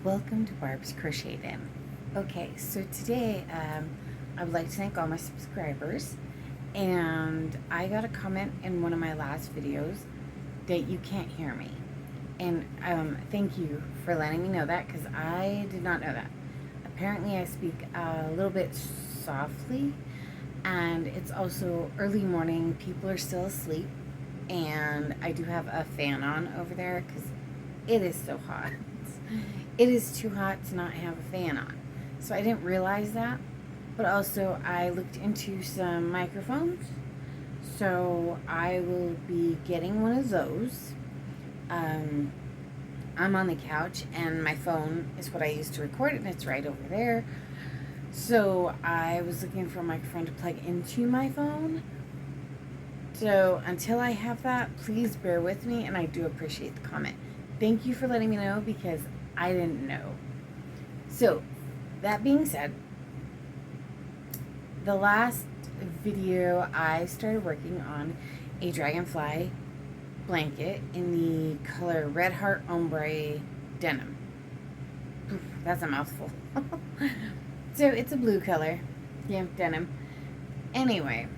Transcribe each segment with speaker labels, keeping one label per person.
Speaker 1: Welcome to Barb's Crochet Den. Okay, so today I would like to thank all my subscribers, and I got a comment in one of my last videos that you can't hear me, and thank you for letting me know that because I did not know that. Apparently I speak a little bit softly, and it's also early morning, people are still asleep, and I do have a fan on over there because it is so hot. It is too hot to not have a fan on. So I didn't realize that. But also I looked into some microphones. So I will be getting one of those. I'm on the couch and my phone is what I use to record it, and it's right over there. So I was looking for a microphone to plug into my phone. So until I have that, please bear with me, and I do appreciate the comment. Thank you for letting me know because I didn't know. So, that being said, the last video I started working on a Dragonfly blanket in the color Red Heart Ombre Denim. Oof, that's a mouthful. So, it's a blue color. Yeah, denim. Anyway,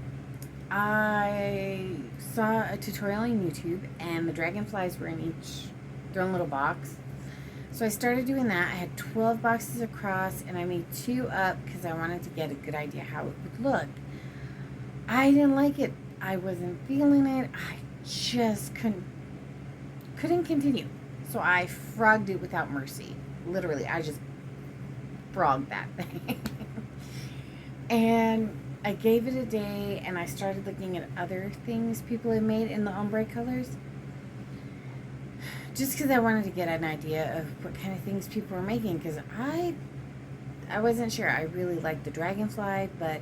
Speaker 1: I saw a tutorial on YouTube, and the dragonflies were in their own little box. So I started doing that. I had 12 boxes across, and I made 2 up because I wanted to get a good idea how it would look. I didn't like it. I wasn't feeling it. I just couldn't continue. So I frogged it without mercy. Literally, I just frogged that thing. And I gave it a day, and I started looking at other things people had made in the ombre colors. Just because I wanted to get an idea of what kind of things people were making, because I wasn't sure. I really liked the Dragonfly, but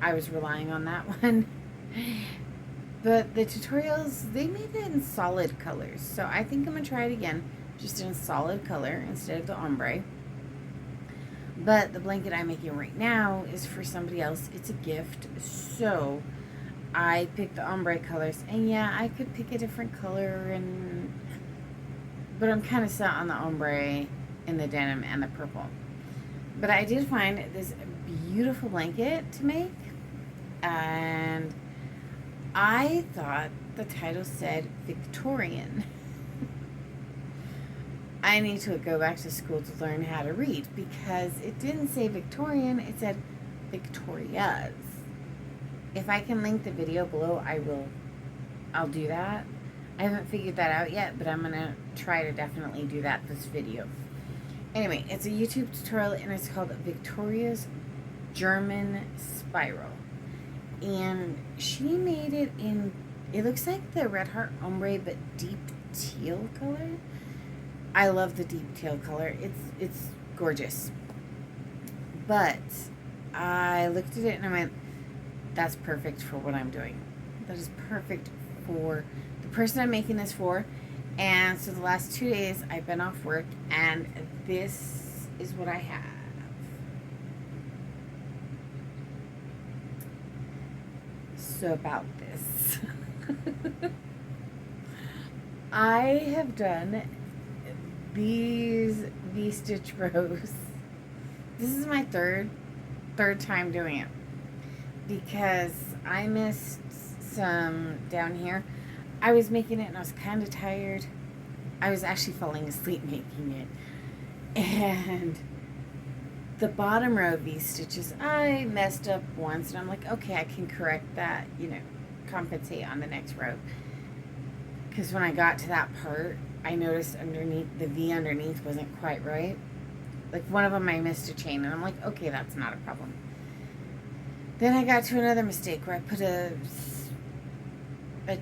Speaker 1: I was relying on that one. But the tutorials, they made it in solid colors, so I think I'm going to try it again, just in a solid color instead of the ombre. But the blanket I'm making right now is for somebody else. It's a gift, so I picked the ombre colors, and yeah, I could pick a different color, but I'm kind of set on the ombre and the denim and the purple. But I did find this beautiful blanket to make, and I thought the title said Victorian. I need to go back to school to learn how to read, because it didn't say Victorian, it said Victoria's. If I can link the video below, I'll do that. I haven't figured that out yet, but I'm going to try to definitely do that this video. Anyway, it's a YouTube tutorial, and it's called Victoria's German Spiral. And she made it in, it looks like the Red Heart Ombre, but deep teal color. I love the deep teal color. It's gorgeous. But I looked at it and I went, that's perfect for what I'm doing. That is perfect for the person I'm making this for. And so the last 2 days I've been off work, and this is what I have. So about this. I have done these V-stitch rows. This is my third time doing it, because I missed some down here. I was making it and I was kind of tired. I was actually falling asleep making it. And the bottom row of V-stitches, I messed up once, and I'm like, okay, I can correct that, compensate on the next row. Because when I got to that part, I noticed underneath, the V underneath wasn't quite right. Like one of them I missed a chain, and I'm like, okay, that's not a problem. Then I got to another mistake where I put a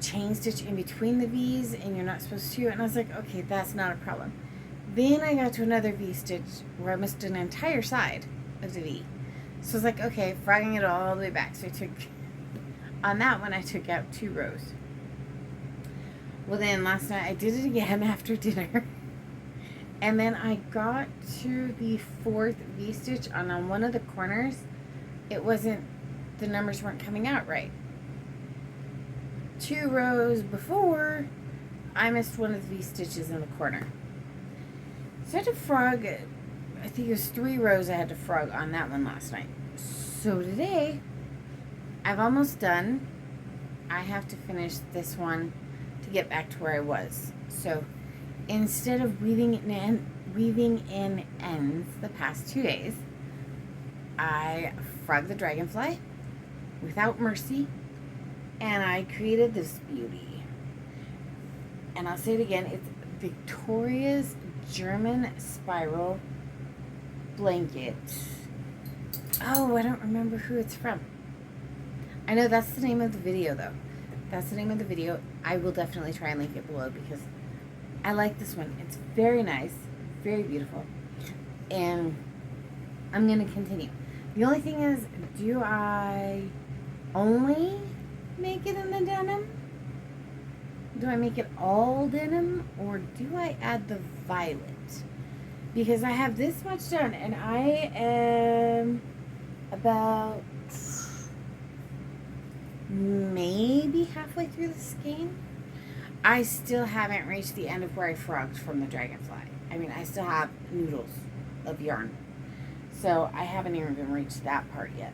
Speaker 1: chain stitch in between the V's, and you're not supposed to, and I was like, okay, that's not a problem. Then I got to another V stitch where I missed an entire side of the V. So I was like, okay, frogging it all the way back. So on that one, I took out 2 rows. Well, then last night I did it again after dinner. And then I got to the 4th V-stitch on one of the corners. It wasn't, the numbers weren't coming out right. 2 rows before, I missed one of the V-stitches in the corner. So I had to frog, I think it was 3 rows I had to frog on that one last night. So today, I've almost done. I have to finish this one to get back to where I was. So instead of weaving in ends the past 2 days, I frogged the Dragonfly without mercy, and I created this beauty. And I'll say it again, it's Victoria's German spiral blanket. Oh, I don't remember who it's from. I know that's the name of the video, though. That's the name of the video. I will definitely try and link it below because I like this one. It's very nice, very beautiful, and I'm going to continue. The only thing is, do I only make it in the denim? Do I make it all denim, or do I add the violet? Because I have this much done, and I am about maybe halfway through the skein. I still haven't reached the end of where I frogged from the Dragonfly. I mean, I still have noodles of yarn. So I haven't even reached that part yet.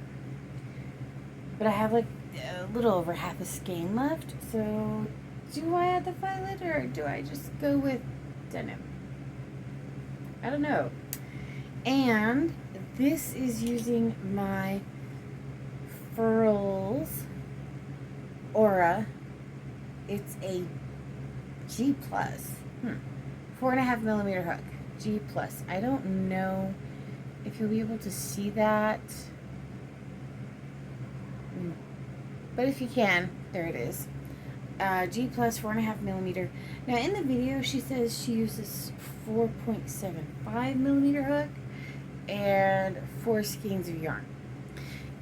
Speaker 1: But I have like a little over half a skein left. So do I add the violet or do I just go with denim? I don't know. And this is using my Furls Aura. It's a G+. 4.5 millimeter hook. G+. I don't know if you'll be able to see that. But if you can, there it is. G+, 4.5 millimeter. Now in the video she says she uses 4.75 millimeter hook and 4 skeins of yarn.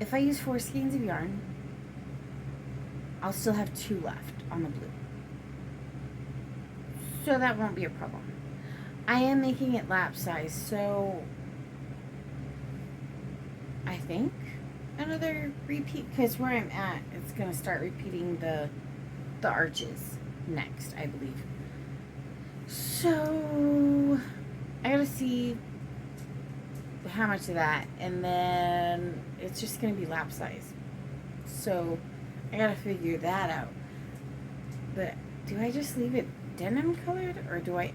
Speaker 1: If I use 4 skeins of yarn, I'll still have 2 left on the blue. So that won't be a problem. I am making it lap size, so I think another repeat, because where I'm at, it's going to start repeating the arches next, I believe. So I gotta see how much of that, and then it's just going to be lap size. So I gotta figure that out. But do I just leave it denim colored, or do I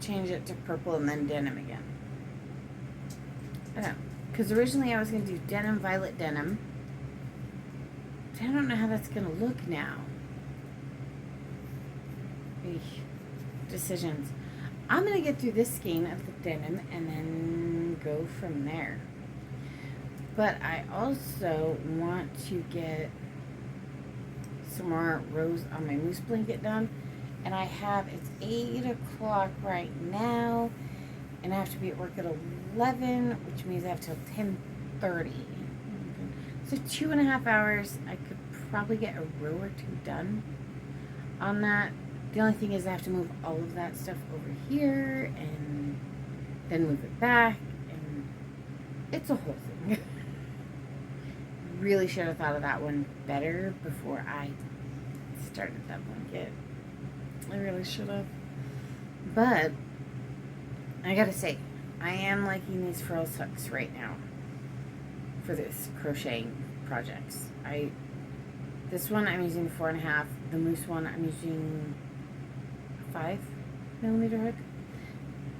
Speaker 1: change it to purple and then denim again? I don't know. Because originally I was going to do denim, violet, denim. I don't know how that's going to look now. Eesh. Decisions. I'm going to get through this skein of the denim and then go from there. But I also want to get some more rows on my moose blanket done. And I have, it's 8 o'clock right now. And I have to be at work at 11, which means I have till 10:30. So 2.5 hours. I could probably get a row or 2 done on that. The only thing is I have to move all of that stuff over here and then move it back. And it's a whole thing. Really should have thought of that one better before I started that blanket. I really should have. But I gotta say, I am liking these frills hooks right now for this crocheting projects. This one I'm using 4.5. The moose one I'm using 5 millimeter hook,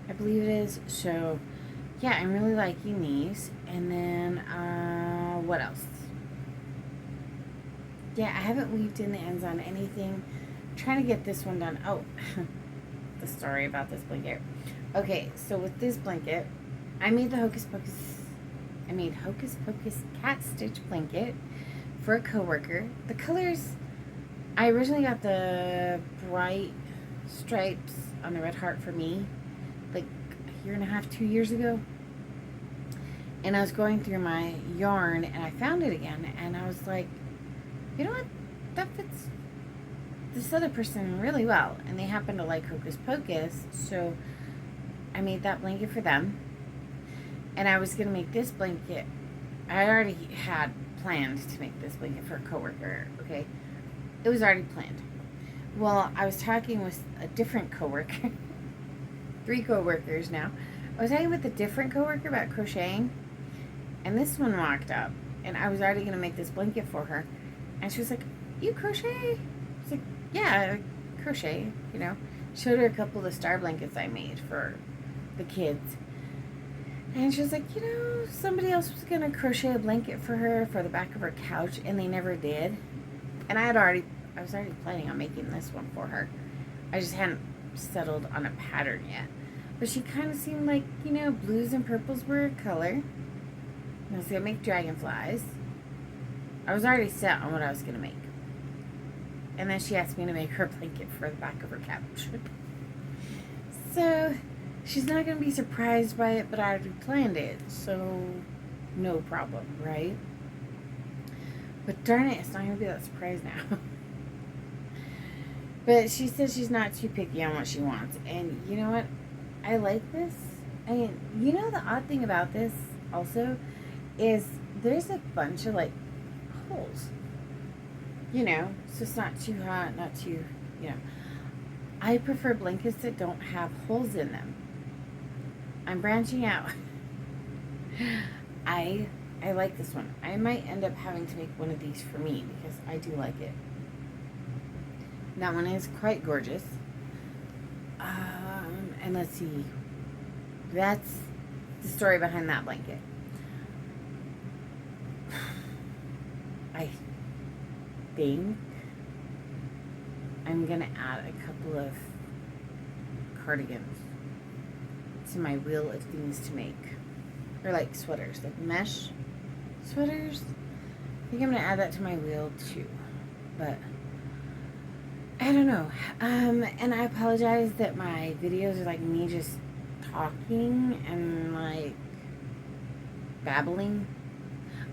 Speaker 1: I believe it is. So yeah, I'm really liking these. And then what else? Yeah, I haven't weaved in the ends on anything. I'm trying to get this one done. Oh, the story about this blanket. Okay, so with this blanket, I made the Hocus Pocus cat stitch blanket for a coworker. The colors, I originally got the bright stripes on the red heart for me, like a year and a half, 2 years ago. And I was going through my yarn and I found it again, and I was like, you know what, that fits this other person really well, and they happen to like Hocus Pocus, so I made that blanket for them. And I was going to make this blanket. I already had planned to make this blanket for a coworker, okay? It was already planned. Well, I was talking with a different coworker 3 coworkers now. I was talking with a different coworker about crocheting, and this one walked up, and I was already going to make this blanket for her, and she was like, "You crochet?" I was like, "Yeah, I crochet, you know." Showed her a couple of the star blankets I made for the kids, and she was like, "You know, somebody else was going to crochet a blanket for her for the back of her couch, and they never did." And I was already planning on making this one for her. I just hadn't settled on a pattern yet. But she kind of seemed like, you know, blues and purples were a color. I was going to make dragonflies. I was already set on what I was going to make. And then she asked me to make her a blanket for the back of her couch. So, she's not going to be surprised by it, but I already planned it. So, no problem, right? But darn it, it's not going to be that surprise now. But she says she's not too picky on what she wants. And you know what? I like this. I mean, you know, the odd thing about this also is there's a bunch of, like, holes. You know, so it's not too hot, not too, you know. I prefer blankets that don't have holes in them. I'm branching out. I like this one. I might end up having to make one of these for me because I do like it. That one is quite gorgeous. And let's see. That's the story behind that blanket. I think I'm going to add a couple of cardigans to my wheel of things to make. Or like sweaters, like mesh sweaters. I think I'm going to add that to my wheel too. But I don't know. And I apologize that my videos are like me just talking and like babbling.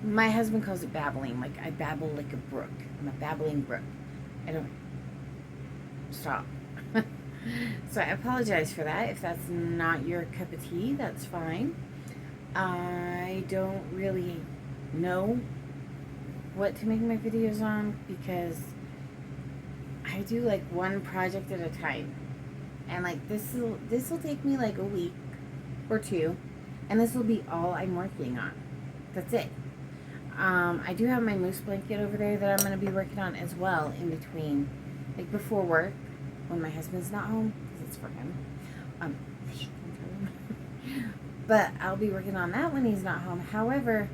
Speaker 1: My husband calls it babbling. Like I babble like a brook. I'm a babbling brook. I don't stop. So I apologize for that. If that's not your cup of tea, that's fine. I don't really know what to make my videos on because I do like one project at a time, and like this will take me like a week or two, and this will be all I'm working on. That's it. I do have my moose blanket over there that I'm going to be working on as well in between, like before work when my husband's not home because it's for him. But I'll be working on that when he's not home. However,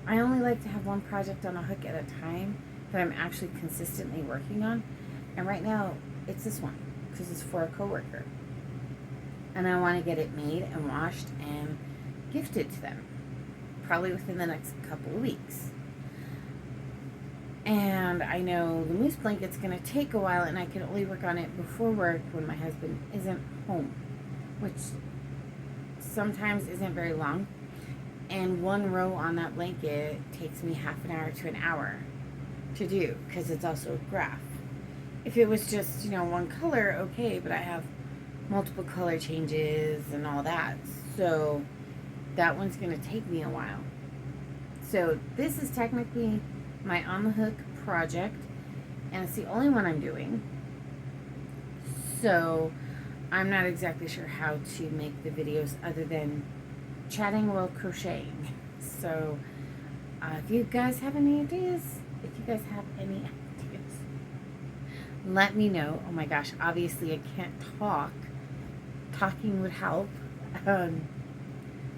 Speaker 1: I only like to have one project on a hook at a time that I'm actually consistently working on. And right now, it's this one because it's for a coworker. And I want to get it made and washed and gifted to them. Probably within the next couple of weeks. And I know the moose blanket's going to take a while and I can only work on it before work when my husband isn't home. Which sometimes isn't very long. And one row on that blanket takes me half an hour to an hour to do because it's also a graph. If it was just, you know, one color, okay, but I have multiple color changes and all that. So that one's going to take me a while. So this is technically my on the hook project, and it's the only one I'm doing. So I'm not exactly sure how to make the videos other than chatting while crocheting. So if you guys have any ideas, let me know. Oh my gosh, obviously I can't talk. Talking would help. But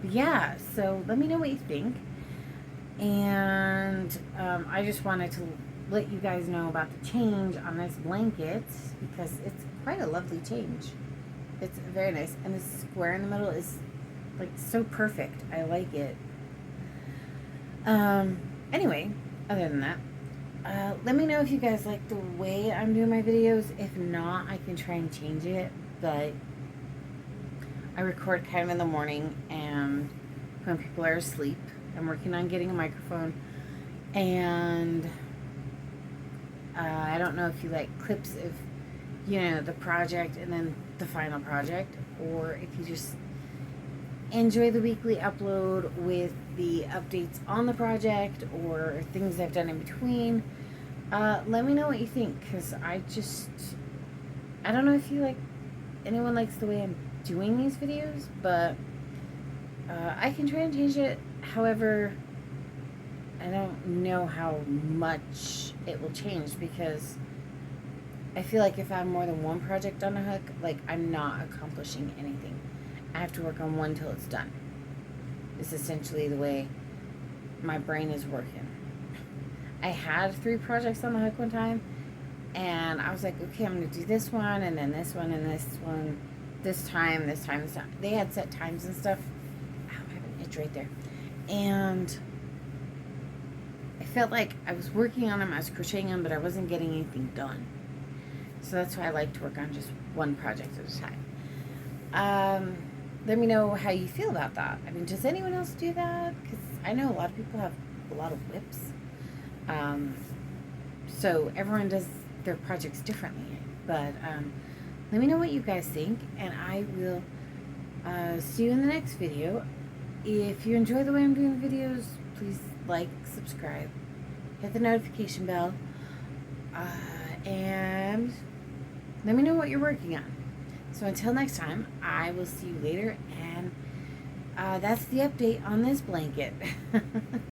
Speaker 1: yeah, so let me know what you think. And I just wanted to let you guys know about the change on this blanket because it's quite a lovely change. It's very nice. And this square in the middle is like so perfect. I like it. Anyway, other than that, let me know if you guys like the way I'm doing my videos. If not, I can try and change it. But I record kind of in the morning and when people are asleep. I'm working on getting a microphone. And I don't know if you like clips of, you know, the project and then the final project, or if you just enjoy the weekly upload with the updates on the project or things I've done in between. Let me know what you think, because I don't know if anyone likes the way I'm doing these videos, but I can try and change it. However, I don't know how much it will change, because I feel like if I have more than one project on a hook, like, I'm not accomplishing anything. I have to work on one till it's done. It's essentially the way my brain is working. I had 3 projects on the hook one time, and I was like, okay, I'm going to do this one, and then this one, and this one, this time. They had set times and stuff. Ow, I have an itch right there. And I felt like I was working on them, I was crocheting them, but I wasn't getting anything done. So that's why I like to work on just one project at a time. Let me know how you feel about that. I mean, does anyone else do that? Because I know a lot of people have a lot of whips. So everyone does their projects differently. But let me know what you guys think, and I will see you in the next video. If you enjoy the way I'm doing the videos, please like, subscribe, hit the notification bell, and let me know what you're working on. So until next time, I will see you later, and that's the update on this blanket.